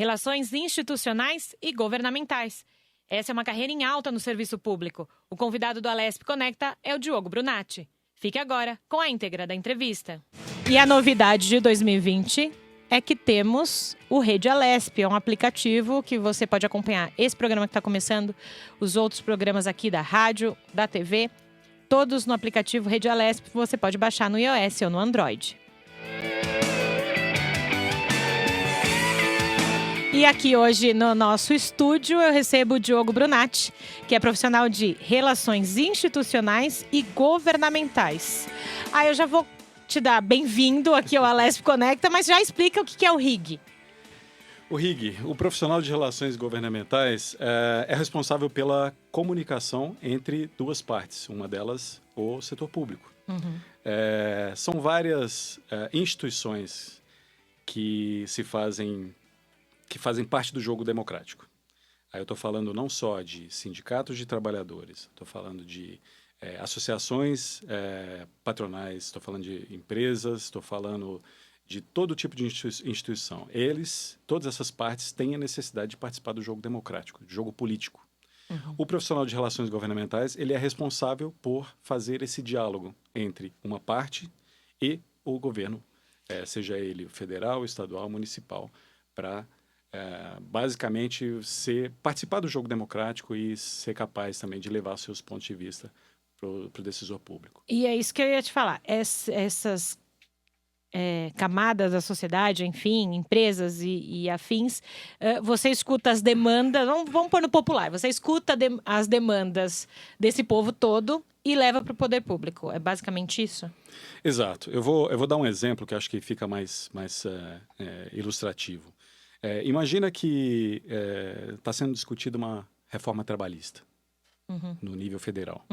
Relações institucionais e governamentais. Essa é uma carreira em alta no serviço público. O convidado do Alesp Conecta é o Diogo Brunatti. Fique agora com a íntegra da entrevista. E a novidade de 2020 é que temos o Rede Alesp. É um aplicativo que você pode acompanhar esse programa que está começando, os outros programas aqui da rádio, da TV, todos no aplicativo Rede Alesp. Você pode baixar no iOS ou no Android. E aqui hoje no nosso estúdio eu recebo o Diogo Brunatti, que é profissional de Relações Institucionais e Governamentais. Eu já vou te dar bem-vindo aqui ao Alesp Conecta, mas já explica o que é o RIG. O RIG, o profissional de Relações Governamentais, é responsável pela comunicação entre duas partes, uma delas o setor público. São várias instituições que fazem parte do jogo democrático. Aí eu estou falando não só de sindicatos de trabalhadores, estou falando de associações patronais, estou falando de empresas, estou falando de todo tipo de instituição. Todas essas partes têm a necessidade de participar do jogo democrático, do jogo político. O profissional de relações governamentais, ele é responsável por fazer esse diálogo entre uma parte e o governo, seja ele federal, estadual, municipal, para basicamente participar do jogo democrático e ser capaz também de levar seus pontos de vista para o decisor público. E é isso que eu ia te falar. Essas camadas da sociedade, enfim, empresas e afins, você escuta as demandas, vamos pôr no popular, você escuta as demandas desse povo todo e leva para o poder público. É basicamente isso? Exato. Eu vou dar um exemplo que acho que fica mais ilustrativo. Imagina que está sendo discutida uma reforma trabalhista no nível federal.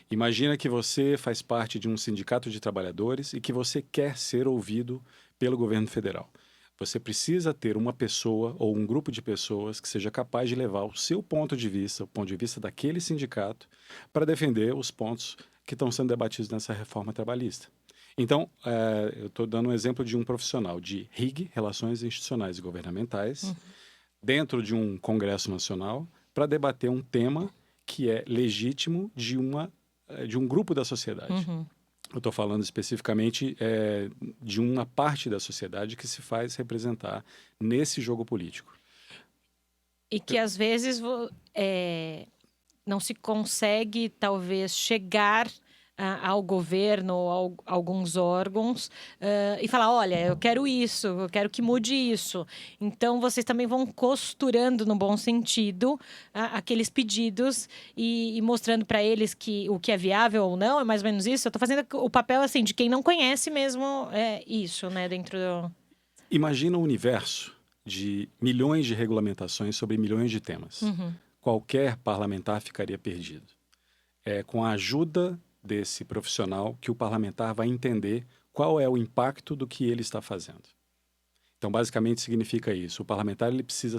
Imagina que você faz parte de um sindicato de trabalhadores e que você quer ser ouvido pelo governo federal. Você precisa ter uma pessoa ou um grupo de pessoas que seja capaz de levar o seu ponto de vista, o ponto de vista daquele sindicato, para defender os pontos que estão sendo debatidos nessa reforma trabalhista. Então, eu estou dando um exemplo de um profissional de RIG, Relações Institucionais e Governamentais, dentro de um Congresso Nacional, para debater um tema que é legítimo de um grupo da sociedade. Eu estou falando especificamente de uma parte da sociedade que se faz representar nesse jogo político. E que, às vezes, não se consegue, talvez, chegar ao governo ou a alguns órgãos e falar, olha, eu quero isso, eu quero que mude isso. Então, vocês também vão costurando, no bom sentido, aqueles pedidos e mostrando para eles que o que é viável ou não, é mais ou menos isso. Eu estou fazendo o papel assim de quem não conhece mesmo isso, né, dentro do... Imagina um universo de milhões de regulamentações sobre milhões de temas. Qualquer parlamentar ficaria perdido. Com a ajuda desse profissional que o parlamentar vai entender qual é o impacto do que ele está fazendo. Então, basicamente, significa isso. O parlamentar ele precisa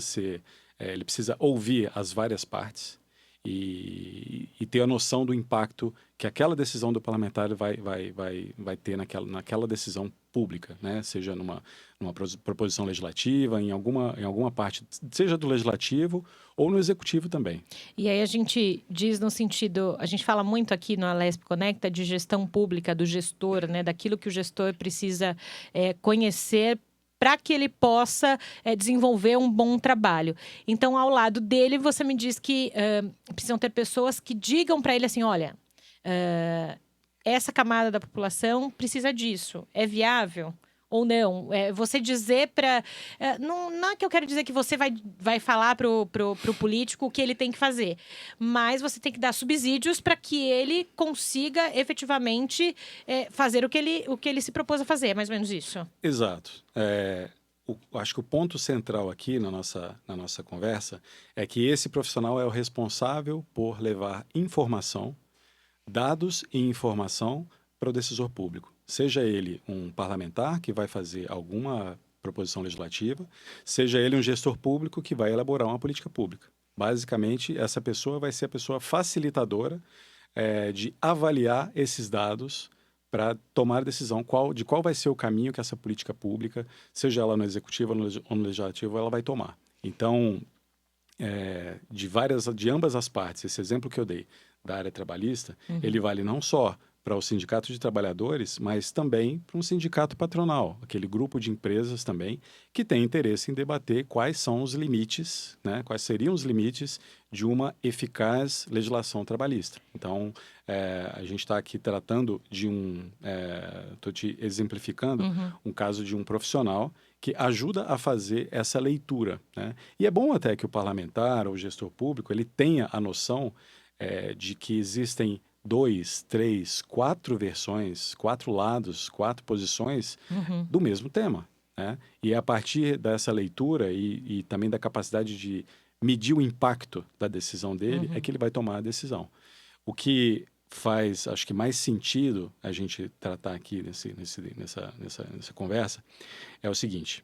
ouvir as várias partes e ter a noção do impacto que aquela decisão do parlamentar vai ter naquela decisão pública, né? Seja numa proposição legislativa, em alguma parte, seja do legislativo ou no executivo também. E aí a gente diz no sentido, a gente fala muito aqui no Alesp Conecta de gestão pública, do gestor, né? Daquilo que o gestor precisa conhecer para que ele possa desenvolver um bom trabalho. Então, ao lado dele, você me diz que precisam ter pessoas que digam para ele assim, olha, essa camada da população precisa disso, é viável ou não? Você dizer para... não é que eu quero dizer que você vai falar pro político o que ele tem que fazer, mas você tem que dar subsídios para que ele consiga efetivamente fazer o que ele se propôs a fazer, é mais ou menos isso. Exato. Acho que o ponto central aqui na nossa conversa é que esse profissional é o responsável por levar informação, dados e informação para o decisor público. Seja ele um parlamentar que vai fazer alguma proposição legislativa, seja ele um gestor público que vai elaborar uma política pública. Basicamente, essa pessoa vai ser a pessoa facilitadora de avaliar esses dados para tomar a decisão de qual vai ser o caminho que essa política pública, seja ela no executivo ou no legislativo, ela vai tomar. Então, de ambas as partes, esse exemplo que eu dei da área trabalhista, ele vale não só para o sindicato de trabalhadores, mas também para um sindicato patronal, aquele grupo de empresas também que tem interesse em debater quais são os limites, né, quais seriam os limites de uma eficaz legislação trabalhista. Então, a gente está aqui tratando de estou te exemplificando um caso de um profissional que ajuda a fazer essa leitura, né? E é bom até que o parlamentar ou o gestor público ele tenha a noção de que existem 2, 3, 4 versões, 4 lados, 4 posições do mesmo tema, né? E é a partir dessa leitura e também da capacidade de medir o impacto da decisão dele é que ele vai tomar a decisão. O que faz, acho que mais sentido a gente tratar aqui nessa conversa é o seguinte: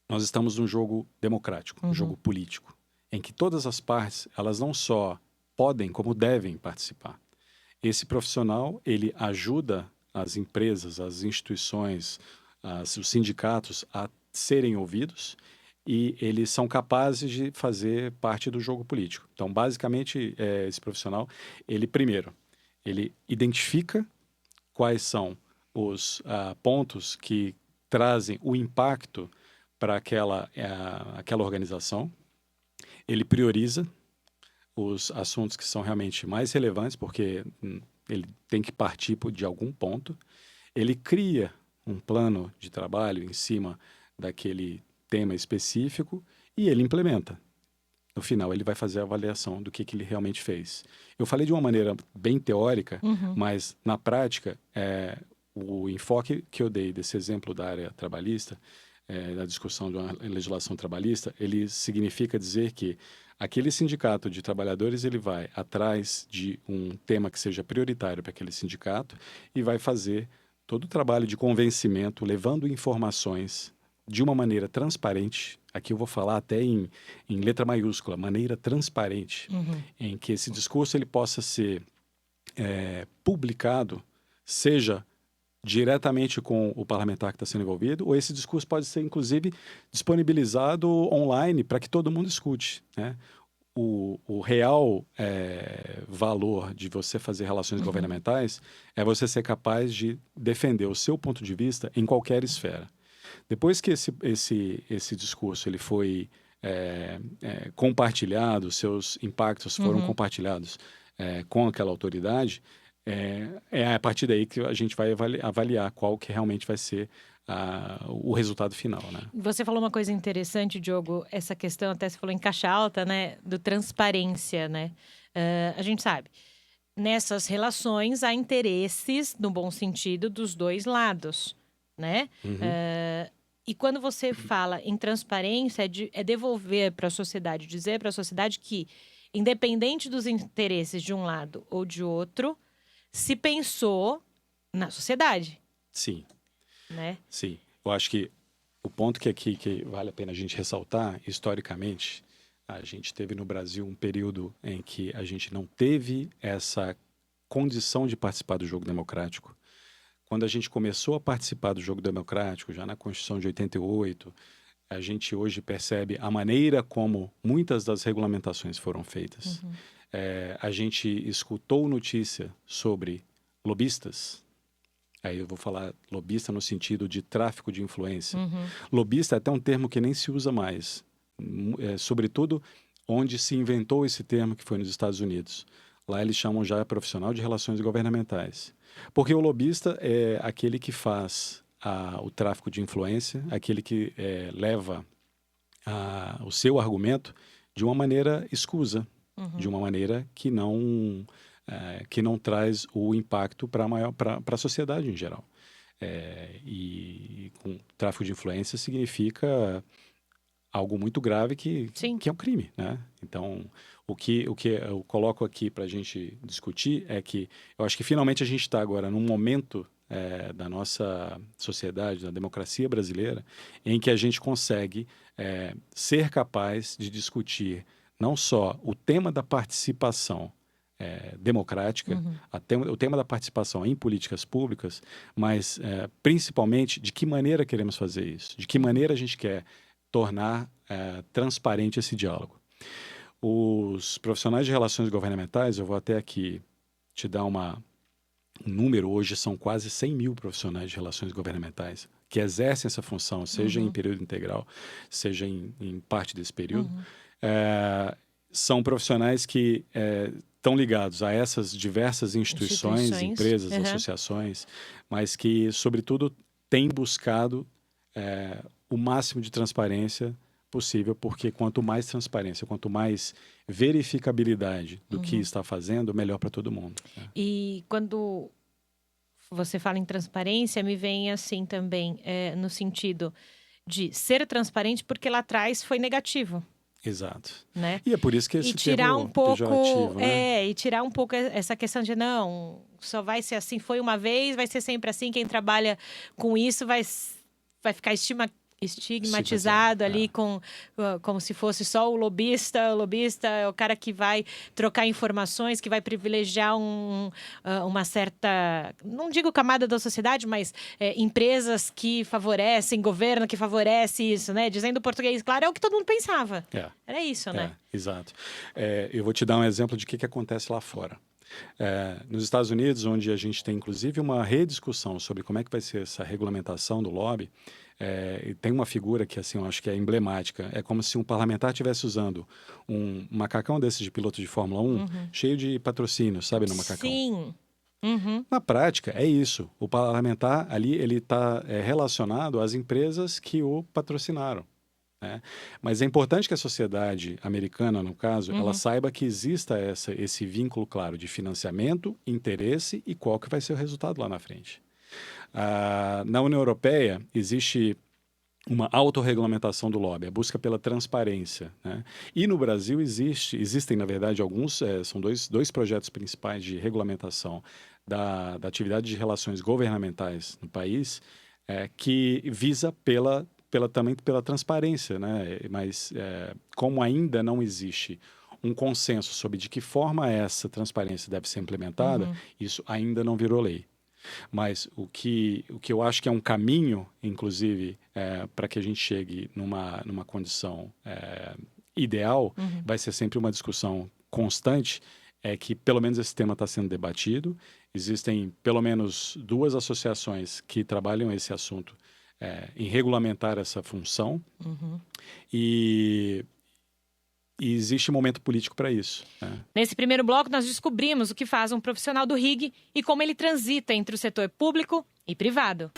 nós estamos num jogo democrático, um jogo político, em que todas as partes, elas não só podem, como devem participar. Esse profissional, ele ajuda as empresas, as instituições, os sindicatos a serem ouvidos e eles são capazes de fazer parte do jogo político. Então, basicamente, esse profissional, ele identifica quais são os pontos que trazem o impacto para aquela organização, ele prioriza os assuntos que são realmente mais relevantes, porque ele tem que partir de algum ponto, ele cria um plano de trabalho em cima daquele tema específico e ele implementa. No final, ele vai fazer a avaliação do que ele realmente fez. Eu falei de uma maneira bem teórica, mas na prática, o enfoque que eu dei desse exemplo da área trabalhista, da discussão de uma legislação trabalhista, ele significa dizer que aquele sindicato de trabalhadores ele vai atrás de um tema que seja prioritário para aquele sindicato e vai fazer todo o trabalho de convencimento, levando informações de uma maneira transparente. Aqui eu vou falar até em letra maiúscula, maneira transparente, em que esse discurso ele possa ser publicado, seja diretamente com o parlamentar que está sendo envolvido, ou esse discurso pode ser, inclusive, disponibilizado online para que todo mundo escute, né? O real valor de você fazer relações governamentais é você ser capaz de defender o seu ponto de vista em qualquer esfera. Depois que esse discurso ele foi compartilhado, seus impactos foram compartilhados com aquela autoridade, é a partir daí que a gente vai avaliar qual que realmente vai ser o resultado final, né? Você falou uma coisa interessante, Diogo, essa questão, até você falou em caixa alta, né? Do transparência, né? A gente sabe, nessas relações há interesses, no bom sentido, dos dois lados, né? E quando você fala em transparência, é devolver para a sociedade, dizer para a sociedade que, independente dos interesses de um lado ou de outro, se pensou na sociedade. Sim. Né? Sim. Eu acho que o ponto que vale a pena a gente ressaltar, historicamente, a gente teve no Brasil um período em que a gente não teve essa condição de participar do jogo democrático. Quando a gente começou a participar do jogo democrático, já na Constituição de 88, a gente hoje percebe a maneira como muitas das regulamentações foram feitas. A gente escutou notícia sobre lobistas. Aí eu vou falar lobista no sentido de tráfico de influência. Lobista é até um termo que nem se usa mais. Sobretudo onde se inventou esse termo, que foi nos Estados Unidos. Lá eles chamam já profissional de relações governamentais. Porque o lobista é aquele que faz o tráfico de influência, aquele que leva o seu argumento de uma maneira escusa, de uma maneira que não traz o impacto para a sociedade em geral. E com tráfico de influência significa algo muito grave que é um crime, né? Então, o que eu coloco aqui para a gente discutir é que eu acho que finalmente a gente está agora num momento da nossa sociedade, da democracia brasileira, em que a gente consegue ser capaz de discutir não só o tema da participação democrática, o tema da participação em políticas públicas, mas principalmente de que maneira queremos fazer isso, de que maneira a gente quer tornar transparente esse diálogo. Os profissionais de relações governamentais, eu vou até aqui te dar um número, hoje são quase 100 mil profissionais de relações governamentais que exercem essa função, seja em período integral, seja em parte desse período. São profissionais que estão ligados a essas diversas instituições. Empresas, associações, mas que, sobretudo, têm buscado o máximo de transparência possível, porque quanto mais transparência, quanto mais verificabilidade do que está fazendo, melhor para todo mundo. E quando você fala em transparência, me vem assim também, no sentido de ser transparente, porque lá atrás foi negativo. Exato. Né? E é por isso que esse termo pejorativo, né? E tirar um pouco essa questão de não, só vai ser assim, foi uma vez, vai ser sempre assim, quem trabalha com isso vai ficar estigmatizado ali como se fosse só o lobista. O lobista é o cara que vai trocar informações, que vai privilegiar uma certa, não digo camada da sociedade, mas empresas que favorecem, governo que favorece isso, né? Dizendo português, claro, é o que todo mundo pensava. Era isso, né? Exato. Eu vou te dar um exemplo de o que acontece lá fora. Nos Estados Unidos, onde a gente tem inclusive uma rediscussão sobre como é que vai ser essa regulamentação do lobby, tem uma figura que assim, eu acho que é emblemática. É como se um parlamentar estivesse usando um macacão desses de piloto de Fórmula 1, cheio de patrocínio, sabe, no macacão. Sim. Na prática, é isso. O parlamentar ali, ele está relacionado às empresas que o patrocinaram. Mas é importante que a sociedade americana, no caso, ela saiba que exista esse vínculo claro de financiamento, interesse e qual que vai ser o resultado lá na frente. Na União Europeia, existe uma autorregulamentação do lobby, a busca pela transparência. E no Brasil existem, na verdade, alguns, são dois projetos principais de regulamentação da atividade de relações governamentais no país, que visa também pela transparência, né? Mas como ainda não existe um consenso sobre de que forma essa transparência deve ser implementada, isso ainda não virou lei. Mas o que eu acho que é um caminho, inclusive, para que a gente chegue numa condição ideal, vai ser sempre uma discussão constante, que pelo menos esse tema está sendo debatido. Existem pelo menos 2 associações que trabalham esse assunto em regulamentar essa função. E existe momento político para isso. Nesse primeiro bloco, nós descobrimos o que faz um profissional do RIG e como ele transita entre o setor público e privado.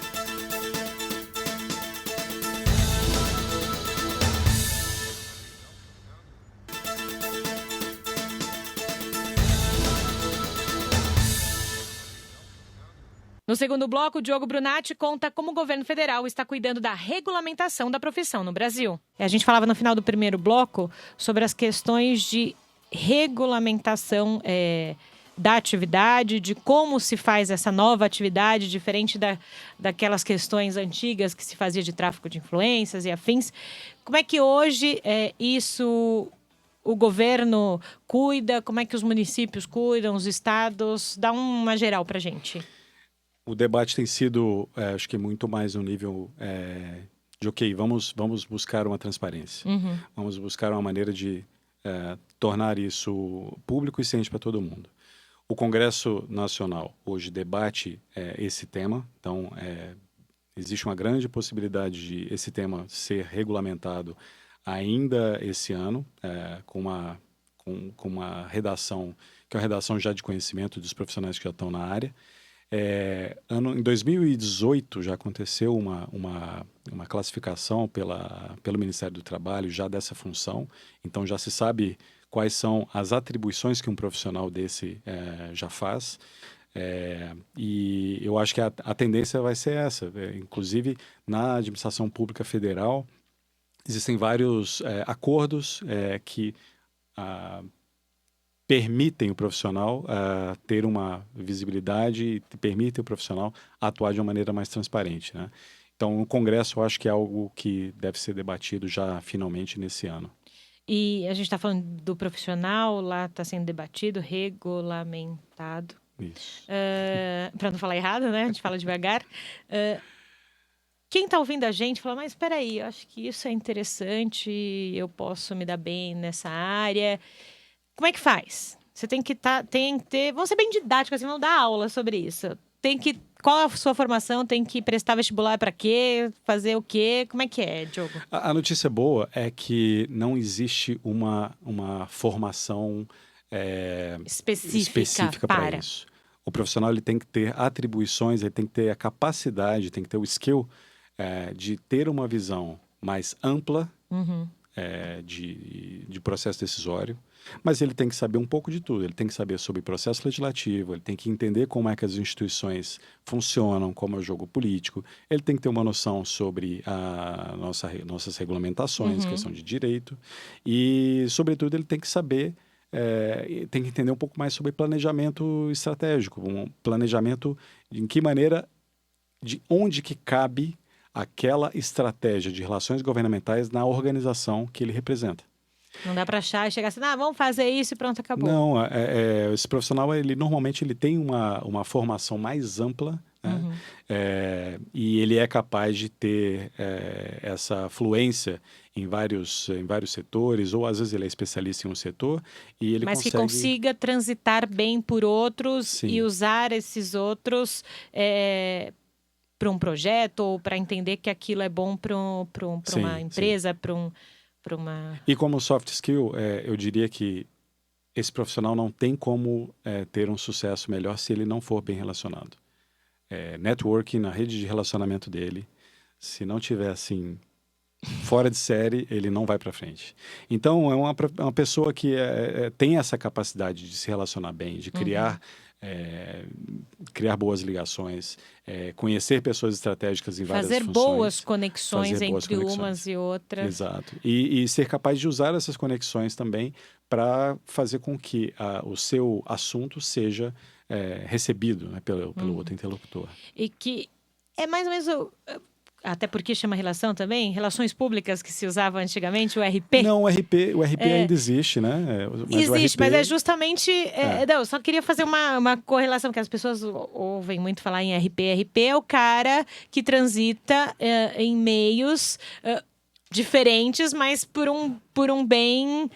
No segundo bloco, o Diogo Brunatti conta como o governo federal está cuidando da regulamentação da profissão no Brasil. A gente falava no final do primeiro bloco sobre as questões de regulamentação da atividade, de como se faz essa nova atividade, diferente daquelas questões antigas que se fazia de tráfico de influências e afins. Como é que hoje isso o governo cuida? Como é que os municípios cuidam, os estados? Dá uma geral para a gente. O debate tem sido, acho que muito mais no nível de, ok, vamos buscar uma transparência. Vamos buscar uma maneira de tornar isso público e ciente para todo mundo. O Congresso Nacional hoje debate esse tema, então existe uma grande possibilidade de esse tema ser regulamentado ainda esse ano, com uma redação, que é uma redação já de conhecimento dos profissionais que já estão na área. Em 2018 já aconteceu uma classificação pelo Ministério do Trabalho já dessa função, então já se sabe quais são as atribuições que um profissional desse já faz, e eu acho que a tendência vai ser essa. Inclusive na administração pública federal existem vários acordos que permitem o profissional ter uma visibilidade e permitem o profissional atuar de uma maneira mais transparente, né? Então, o Congresso, eu acho que é algo que deve ser debatido já finalmente nesse ano. E a gente está falando do profissional, lá está sendo debatido, regulamentado. Isso. Para não falar errado, né? A gente fala devagar. quem está ouvindo a gente fala, mas espera aí, eu acho que isso é interessante, eu posso me dar bem nessa área. Como é que faz? Você tem que ter, vamos ser bem didáticos, assim, vamos dar aula sobre isso. Qual é a sua formação? Tem que prestar vestibular para quê? Fazer o quê? Como é que é, Diogo? A notícia boa é que não existe uma formação específica para isso. O profissional ele tem que ter atribuições, ele tem que ter a capacidade, tem que ter o skill de ter uma visão mais ampla de processo decisório, mas ele tem que saber um pouco de tudo. Ele tem que saber sobre processo legislativo, ele tem que entender como é que as instituições funcionam, como é o jogo político, ele tem que ter uma noção sobre nossas regulamentações, questão de direito, e, sobretudo, ele tem que saber, tem que entender um pouco mais sobre planejamento estratégico, um planejamento em que maneira, de onde que cabe aquela estratégia de relações governamentais na organização que ele representa. Não dá para achar e chegar assim, vamos fazer isso e pronto, acabou. Não, esse profissional, normalmente ele tem uma formação mais ampla, né? E ele é capaz de ter essa fluência em vários setores, ou às vezes ele é especialista em um setor e ele Mas que consiga transitar bem por outros. Sim. E usar esses outros para um projeto ou para entender que aquilo é bom para uma empresa, para uma... E como soft skill, eu diria que esse profissional não tem como ter um sucesso melhor se ele não for bem relacionado. Networking na rede de relacionamento dele, se não tiver assim fora de série, ele não vai para frente. Então, é uma pessoa que tem essa capacidade de se relacionar bem, de criar boas ligações, conhecer pessoas estratégicas em várias funções. Fazer boas conexões entre umas e outras. Exato. E ser capaz de usar essas conexões também para fazer com que o seu assunto seja recebido, né, pelo outro interlocutor. E que é mais ou menos... Até porque chama relação também, relações públicas que se usava antigamente, o RP. Não, o RP ainda existe, né? Mas existe, mas é justamente... Não, eu só queria fazer uma correlação, porque as pessoas ouvem muito falar em RP. RP é o cara que transita em meios... diferentes, mas por um bem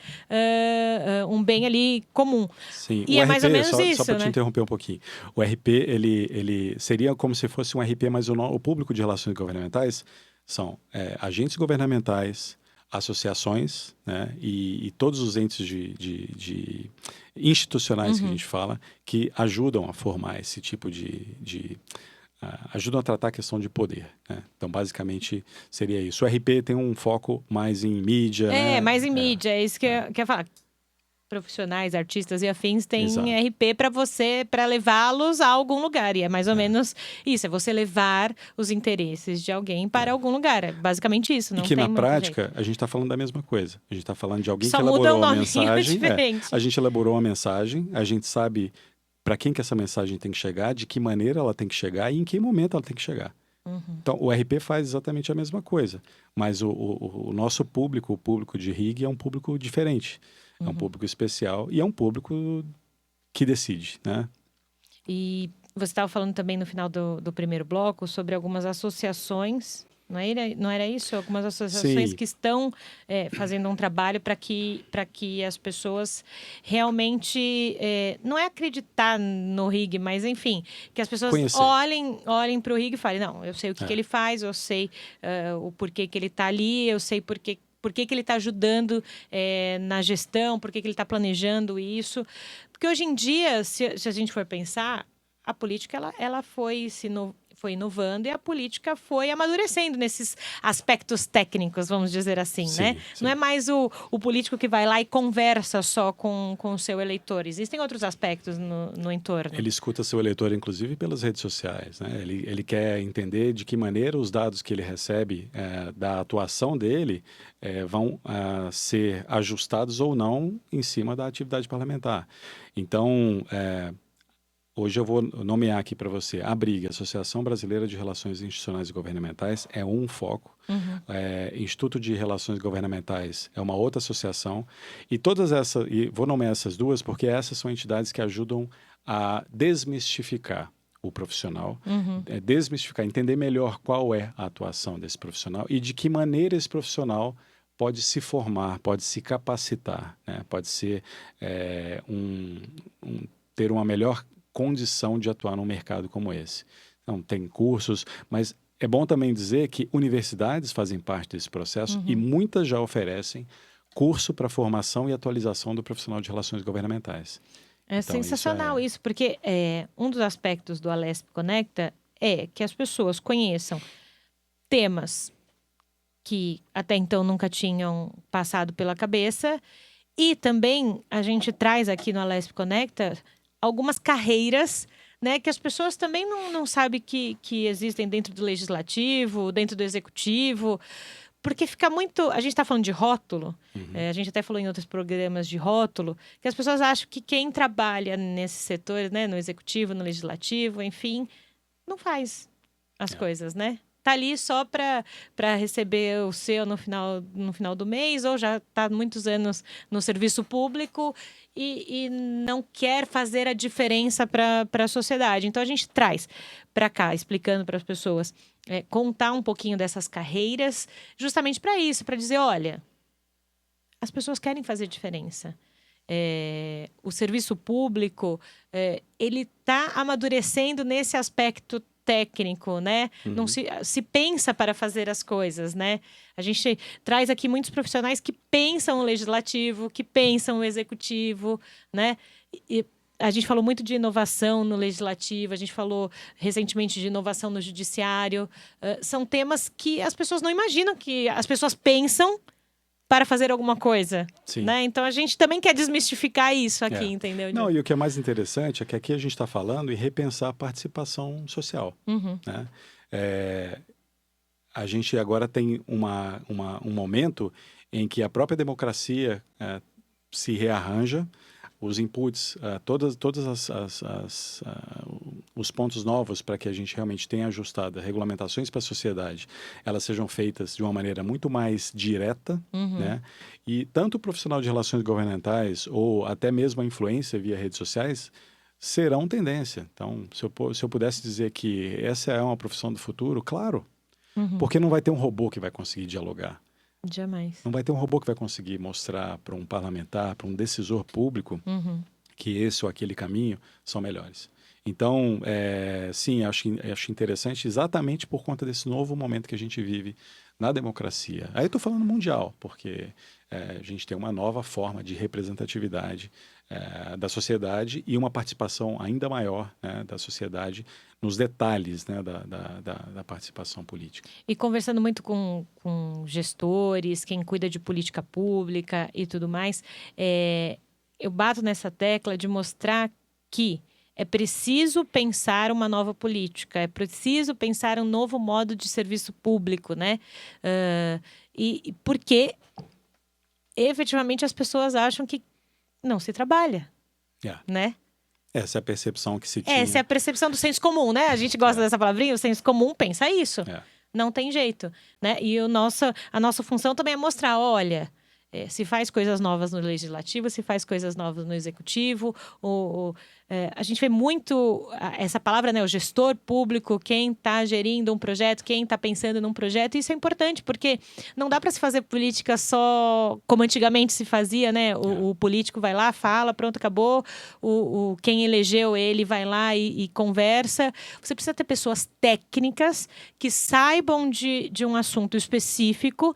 ali comum. Sim, e o é RP, mais ou menos isso, só para né? te interromper um pouquinho. O RP, ele seria como se fosse um RP, mas o público de relações governamentais são agentes governamentais, associações, né, e todos os entes de institucionais que a gente fala, que ajudam a formar esse tipo ajudam a tratar a questão de poder, né? Então, basicamente, seria isso. O RP tem um foco mais em mídia, né? Mais em mídia, é isso que eu quero falar. Profissionais, artistas e afins têm RP para levá-los a algum lugar. E é mais ou menos isso, é você levar os interesses de alguém para algum lugar. É basicamente isso, não tem muito jeito. E que na prática, a gente está falando da mesma coisa. A gente está falando de alguém que elaborou uma mensagem. A gente elaborou uma mensagem, a gente sabe para quem que essa mensagem tem que chegar, de que maneira ela tem que chegar e em que momento ela tem que chegar. Então, o RP faz exatamente a mesma coisa, mas o nosso público, o público de RIG, é um público diferente, é um público especial e é um público que decide, né? E você estava falando também no final do primeiro bloco sobre algumas associações. Não era isso? Algumas associações que estão fazendo um trabalho para que as pessoas realmente... não é acreditar no RIG, mas, enfim, que as pessoas olhem para o RIG e falem, não, eu sei o que ele faz, eu sei o porquê que ele está ali, eu sei por que ele está ajudando na gestão, por que ele está planejando isso. Porque hoje em dia, se a gente for pensar, a política ela foi inovando e a política foi amadurecendo nesses aspectos técnicos, vamos dizer assim, né? Sim. Não é mais o político que vai lá e conversa só com o seu eleitor. Existem outros aspectos no entorno. Ele escuta seu eleitor, inclusive, pelas redes sociais, né? Ele quer entender de que maneira os dados que ele recebe da atuação dele vão ser ajustados ou não em cima da atividade parlamentar. Então, hoje eu vou nomear aqui para você a ABRIG, Associação Brasileira de Relações Institucionais e Governamentais, é um foco. Instituto de Relações Governamentais é uma outra associação. E todas e vou nomear essas duas porque essas são entidades que ajudam a desmistificar o profissional, desmistificar, entender melhor qual é a atuação desse profissional e de que maneira esse profissional pode se formar, pode se capacitar, né? Pode ser ter uma melhor condição de atuar num mercado como esse. Então, tem cursos, mas é bom também dizer que universidades fazem parte desse processo e muitas já oferecem curso para formação e atualização do profissional de relações governamentais. É então, sensacional isso, porque um dos aspectos do Alesp Conecta é que as pessoas conheçam temas que até então nunca tinham passado pela cabeça. E também a gente traz aqui no Alesp Conecta algumas carreiras, né, que as pessoas também não sabem que existem dentro do legislativo, dentro do executivo. Porque fica muito... A gente está falando de rótulo, a gente até falou em outros programas de rótulo, que as pessoas acham que quem trabalha nesses setores, né, no executivo, no legislativo, enfim, não faz as coisas, né? Tá ali só para receber o seu no final do mês, ou já está há muitos anos no serviço público e não quer fazer a diferença para a sociedade. Então, a gente traz para cá, explicando para as pessoas, contar um pouquinho dessas carreiras, justamente para isso, para dizer, olha, as pessoas querem fazer diferença. O serviço público, ele está amadurecendo nesse aspecto técnico, né? Não se pensa para fazer as coisas, né? A gente traz aqui muitos profissionais que pensam o legislativo, que pensam o executivo, né? E a gente falou muito de inovação no legislativo, a gente falou recentemente de inovação no judiciário. São temas que as pessoas não imaginam que as pessoas pensam para fazer alguma coisa, né? Então, a gente também quer desmistificar isso aqui, entendeu? Não, e o que é mais interessante é que aqui a gente está falando em repensar a participação social, né? A gente agora tem um momento em que a própria democracia se rearranja, os inputs, todos os pontos novos para que a gente realmente tenha ajustado regulamentações para a sociedade, elas sejam feitas de uma maneira muito mais direta, né? E tanto o profissional de relações governamentais ou até mesmo a influência via redes sociais serão tendência. Então, se eu pudesse dizer que essa é uma profissão do futuro, claro, porque não vai ter um robô que vai conseguir dialogar. Jamais. Não vai ter um robô que vai conseguir mostrar para um parlamentar, para um decisor público, que esse ou aquele caminho são melhores. Então, sim, acho interessante exatamente por conta desse novo momento que a gente vive na democracia. Aí eu estou falando mundial, porque a gente tem uma nova forma de representatividade da sociedade e uma participação ainda maior, né, da sociedade nos detalhes, né, da participação política. E conversando muito com gestores, quem cuida de política pública e tudo mais, eu bato nessa tecla de mostrar que é preciso pensar uma nova política, é preciso pensar um novo modo de serviço público, né? E porque efetivamente as pessoas acham que não se trabalha, né? Essa é a percepção que se tinha. Essa é a percepção do senso comum, né? A gente gosta dessa palavrinha, o senso comum pensa isso. Não tem jeito, né? E a nossa função também é mostrar, olha, se faz coisas novas no legislativo, se faz coisas novas no executivo. A gente vê muito essa palavra, né? O gestor público, quem está gerindo um projeto, quem está pensando num projeto. Isso é importante, porque não dá para se fazer política só como antigamente se fazia, né? O político vai lá, fala, pronto, acabou. Quem elegeu ele vai lá e conversa. Você precisa ter pessoas técnicas que saibam de um assunto específico,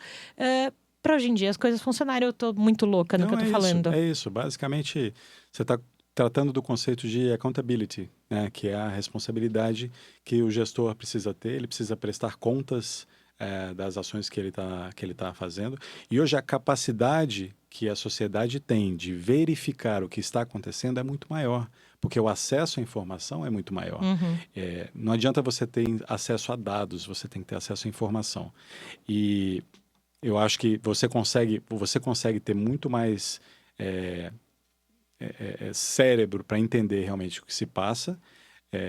para hoje em dia as coisas funcionarem. Eu estou muito louca no que eu estou falando. É isso. Basicamente, você está tratando do conceito de accountability, né? Que é a responsabilidade que o gestor precisa ter. Ele precisa prestar contas das ações que ele tá fazendo. E hoje a capacidade que a sociedade tem de verificar o que está acontecendo é muito maior, porque o acesso à informação é muito maior. Não adianta você ter acesso a dados, você tem que ter acesso à informação. E eu acho que você consegue ter muito mais cérebro para entender realmente o que se passa,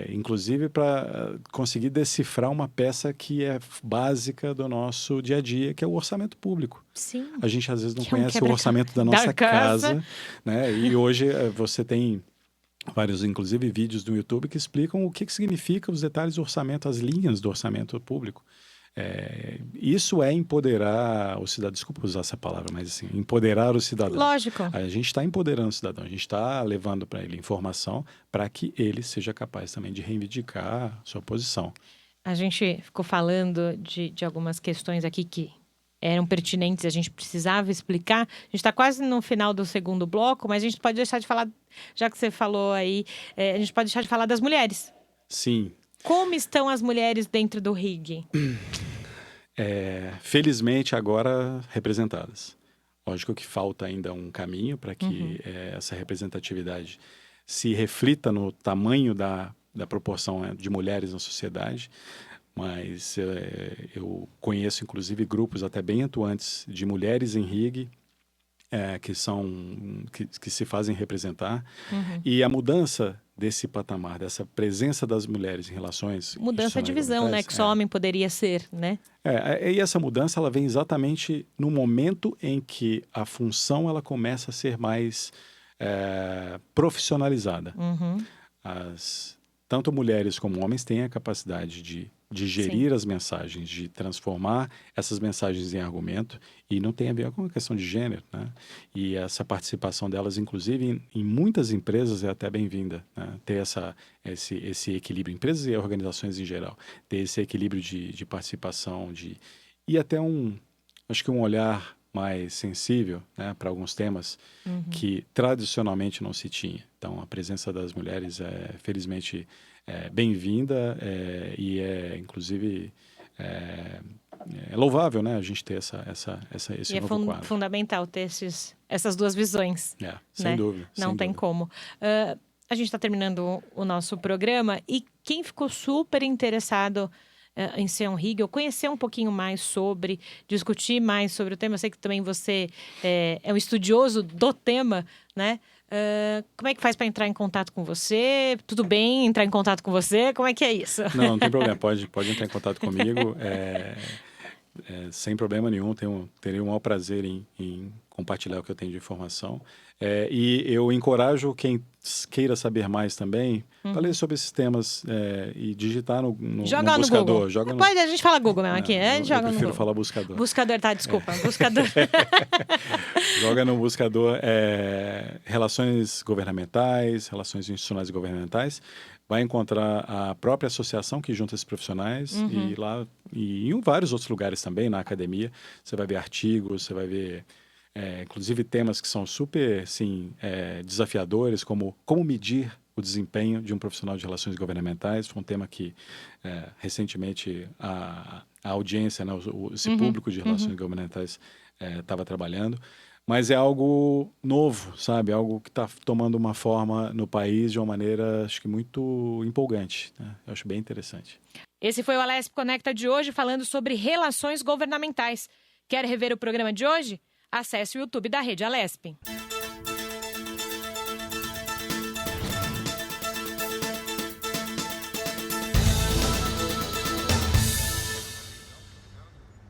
inclusive para conseguir decifrar uma peça que é básica do nosso dia a dia, que é o orçamento público. Sim. A gente às vezes não conhece o orçamento da nossa casa, né? E hoje você tem vários, inclusive, vídeos no YouTube que explicam o que significa os detalhes do orçamento, as linhas do orçamento público. Isso é empoderar o cidadão. Desculpa usar essa palavra, mas assim, empoderar o cidadão. Lógico. A gente está empoderando o cidadão, a gente está levando para ele informação para que ele seja capaz também de reivindicar sua posição. A gente ficou falando de algumas questões aqui que eram pertinentes, a gente precisava explicar. A gente está quase no final do segundo bloco, mas a gente pode deixar de falar, já que você falou aí, a gente pode deixar de falar das mulheres. Sim. Como estão as mulheres dentro do RIG? Felizmente, agora representadas. Lógico que falta ainda um caminho para que essa representatividade se reflita no tamanho da proporção de mulheres na sociedade, mas eu conheço, inclusive, grupos até bem atuantes de mulheres em RIG, que se fazem representar. E a mudança desse patamar, dessa presença das mulheres em relações... Mudança de visão, né? Que só homem poderia ser, né? E essa mudança, ela vem exatamente no momento em que a função ela começa a ser mais profissionalizada. Tanto mulheres como homens têm a capacidade de gerir as mensagens, de transformar essas mensagens em argumento, e não tem a ver com a questão de gênero, né? E essa participação delas, inclusive, em muitas empresas é até bem-vinda, né? Ter esse equilíbrio, empresas e organizações em geral, ter esse equilíbrio de participação, e até acho que um olhar mais sensível, né, para alguns temas que tradicionalmente não se tinha. Então, a presença das mulheres felizmente, bem-vinda e inclusive, louvável, né, a gente ter esse novo quadro. É fundamental ter essas duas visões. Sem dúvida. Não tem como. A gente está terminando o nosso programa e quem ficou super interessado em ser um RIG, ou conhecer um pouquinho mais sobre, discutir mais sobre o tema. Eu sei que também você é um estudioso do tema, né? Como é que faz para entrar em contato com você? Tudo bem entrar em contato com você? Como é que é isso? Não tem problema. Pode entrar em contato comigo. Sem problema nenhum. Teria um maior prazer em compartilhar o que eu tenho de informação. E eu encorajo quem queira saber mais também para ler sobre esses temas e digitar no buscador. Pode, a gente fala Google mesmo aqui. Eu prefiro falar buscador. Buscador, tá, desculpa. Buscador. Joga no buscador relações governamentais, relações institucionais e governamentais. Vai encontrar a própria associação que junta esses profissionais e em vários outros lugares também, na academia. Você vai ver artigos, você vai ver... inclusive temas que são super desafiadores, como medir o desempenho de um profissional de relações governamentais. Foi um tema que recentemente a audiência, né, esse público de relações governamentais estava trabalhando. Mas é algo novo, sabe? Algo que está tomando uma forma no país de uma maneira, acho que muito empolgante, né? Eu acho bem interessante. Esse foi o Alesp Conecta de hoje, falando sobre relações governamentais. Quer rever o programa de hoje? Acesse o YouTube da Rede Alesp.